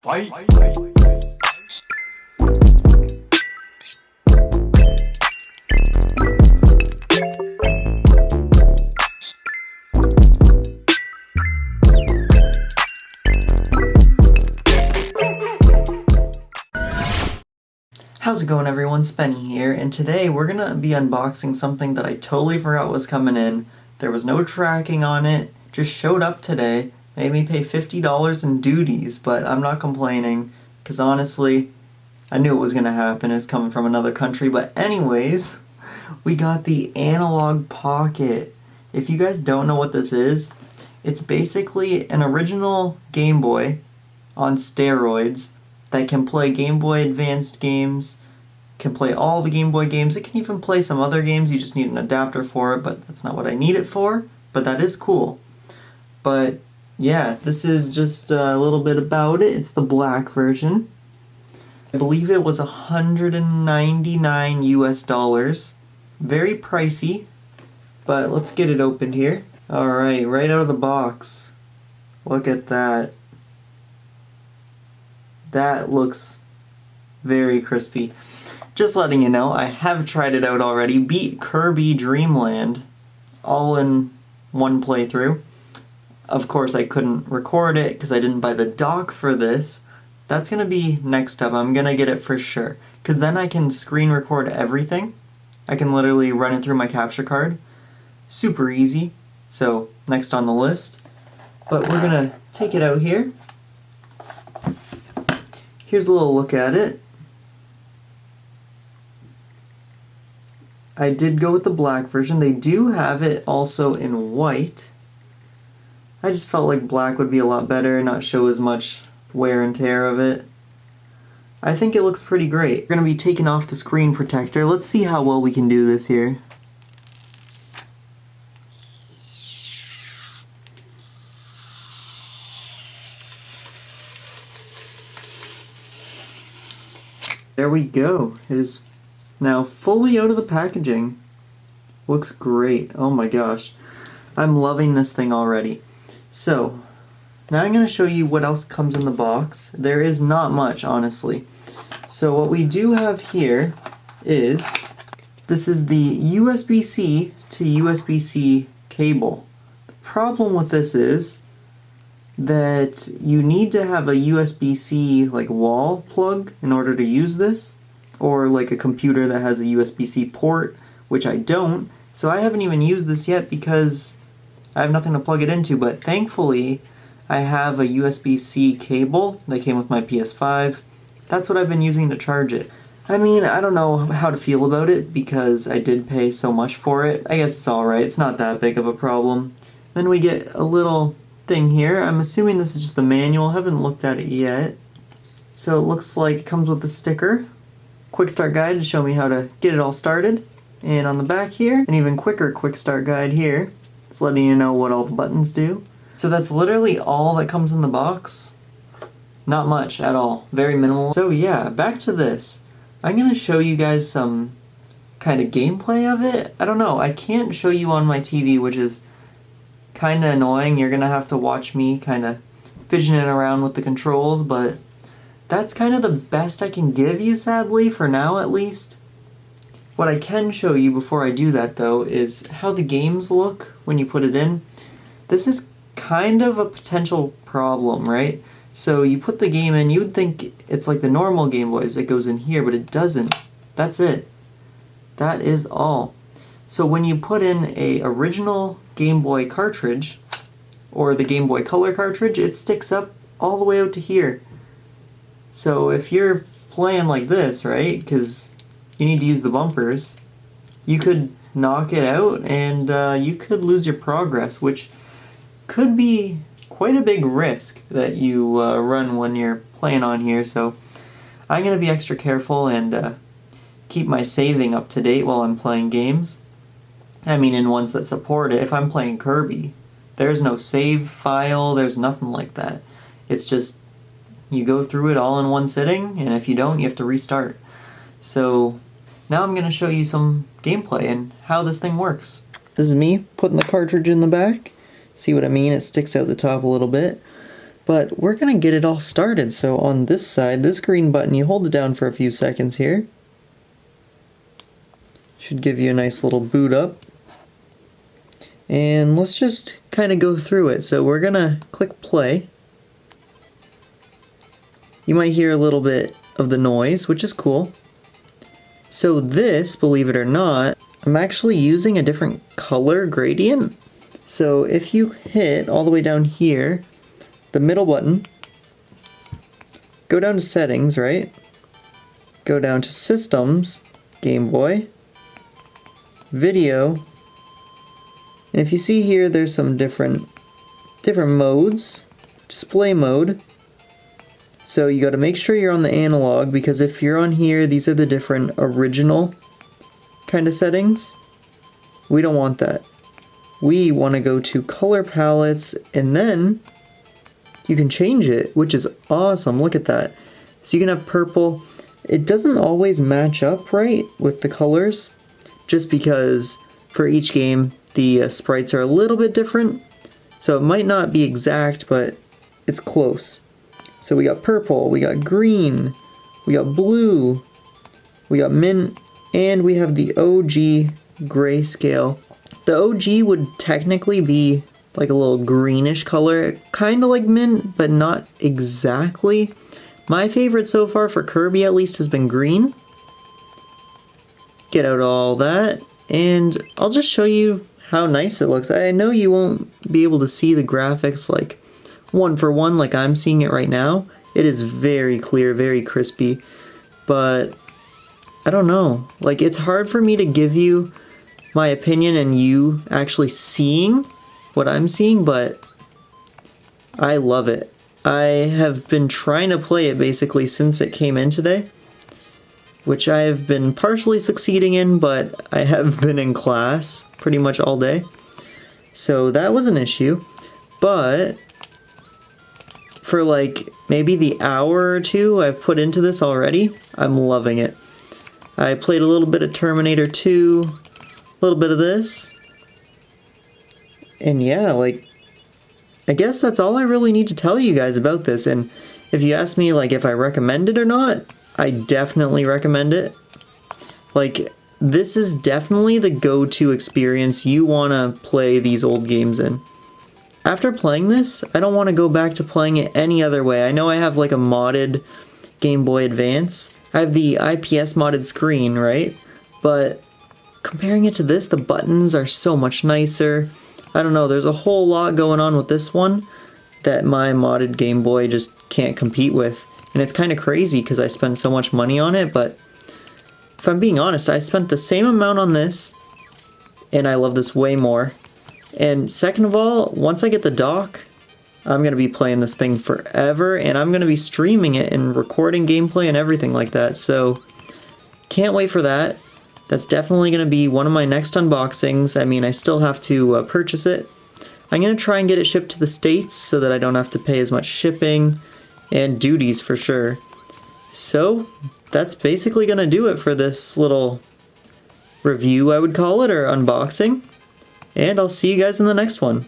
Fight! How's it going, everyone? Spenny here, and today we're gonna be unboxing something that I totally forgot was coming in. There was no tracking on it, just showed up today, made me pay $50 in duties, but I'm not complaining, because honestly, I knew it was gonna happen. It's coming from another country, but anyways, we got the Analogue Pocket. If you guys don't know what this is, it's basically an original Game Boy on steroids that can play Game Boy Advanced games, can play all the Game Boy games. It can even play some other games. You just need an adapter for it, but that's not what I need it for. But that is cool. But yeah, this is just a little bit about it. It's the black version. I believe it was $199 US. Very pricey, but let's get it opened here. Alright, right out of the box. Look at that. That looks very crispy. Just letting you know, I have tried it out already. Beat Kirby Dream Land all in one playthrough. Of course, I couldn't record it because I didn't buy the dock for this. That's going to be next up. I'm going to get it for sure. Because then I can screen record everything. I can literally run it through my capture card. Super easy. So, next on the list. But we're going to take it out here. Here's a little look at it. I did go with the black version. They do have it also in white. I just felt like black would be a lot better, not show as much wear and tear of it. I think it looks pretty great. We're going to be taking off the screen protector. Let's see how well we can do this here. There we go. It is now fully out of the packaging. Looks great. Oh my gosh. I'm loving this thing already. So, now I'm going to show you what else comes in the box. There is not much, honestly. So what we do have here is, this is the USB-C to USB-C cable. The problem with this is that you need to have a USB-C like wall plug in order to use this, or like a computer that has a USB-C port, which I don't, so I haven't even used this yet because I have nothing to plug it into, but thankfully I have a USB-C cable that came with my PS5. That's what I've been using to charge it. I mean, I don't know how to feel about it because I did pay so much for it. I guess it's alright, it's not that big of a problem. Then we get a little thing here. I'm assuming this is just the manual. Haven't looked at it yet. So it looks like it comes with a sticker. Quick start guide to show me how to get it all started. And on the back here, an even quicker quick start guide here. Just letting you know what all the buttons do. So that's literally all that comes in the box. Not much at all. Very minimal. So yeah, back to this. I'm going to show you guys some kind of gameplay of it. I don't know. I can't show you on my TV, which is kind of annoying. You're gonna have to watch me kind of fidgeting around with the controls, but that's kind of the best I can give you, sadly, for now at least. What I can show you before I do that, though, is how the games look when you put it in. This is kind of a potential problem, right? So you put the game in, you would think it's like the normal Game Boys, it goes in here, but it doesn't. That's it. That is all. So when you put in a original Game Boy cartridge, or the Game Boy Color cartridge, it sticks up all the way out to here. So if you're playing like this, right, because you need to use the bumpers, you could knock it out and you could lose your progress, which could be quite a big risk that you run when you're playing on here. So I'm going to be extra careful and keep my saving up to date while I'm playing games. I mean, in ones that support it. If I'm playing Kirby, there's no save file, there's nothing like that. It's just, you go through it all in one sitting, and if you don't, you have to restart. So, now I'm going to show you some gameplay and how this thing works. This is me putting the cartridge in the back. See what I mean? It sticks out the top a little bit. But we're gonna get it all started. So on this side, this green button, you hold it down for a few seconds here. Should give you a nice little boot up. And let's just kind of go through it. So we're gonna click play. You might hear a little bit of the noise, which is cool. So this, believe it or not, I'm actually using a different color gradient. So if you hit all the way down here, the middle button, go down to settings, right? Go down to systems, Game Boy, video, and if you see here, there's some different modes. Display mode. So you got to make sure you're on the analog, because if you're on here, these are the different original kind of settings. We don't want that. We want to go to color palettes, and then you can change it, which is awesome. Look at that. So you can have purple. It doesn't always match up right with the colors, just because for each game the sprites are a little bit different. So it might not be exact, but it's close. So we got purple, we got green, we got blue, we got mint, and we have the OG grayscale. The OG would technically be like a little greenish color, kind of like mint, but not exactly. My favorite so far for Kirby at least has been green. Get out all that, and I'll just show you how nice it looks. I know you won't be able to see the graphics like one for one like I'm seeing it right now. It is very clear, very crispy, but I don't know. Like, it's hard for me to give you my opinion and you actually seeing what I'm seeing, but I love it. I have been trying to play it basically since it came in today, which I have been partially succeeding in, but I have been in class pretty much all day. So that was an issue, but for like maybe the hour or two I've put into this already, I'm loving it. I played a little bit of Terminator 2, a little bit of this, and yeah, like, I guess that's all I really need to tell you guys about this. And if you ask me like if I recommend it or not, I definitely recommend it. Like, this is definitely the go-to experience you want to play these old games in. After playing this, I don't want to go back to playing it any other way. I know I have like a modded Game Boy Advance. I have the IPS modded screen, right? But comparing it to this, the buttons are so much nicer. I don't know, there's a whole lot going on with this one that my modded Game Boy just can't compete with. And it's kind of crazy because I spent so much money on it, but if I'm being honest, I spent the same amount on this, and I love this way more. And second of all, once I get the dock, I'm going to be playing this thing forever, and I'm going to be streaming it and recording gameplay and everything like that, so can't wait for that. That's definitely going to be one of my next unboxings. I mean, I still have to purchase it. I'm going to try and get it shipped to the States so that I don't have to pay as much shipping and duties for sure. So that's basically going to do it for this little review, I would call it, or unboxing. And I'll see you guys in the next one.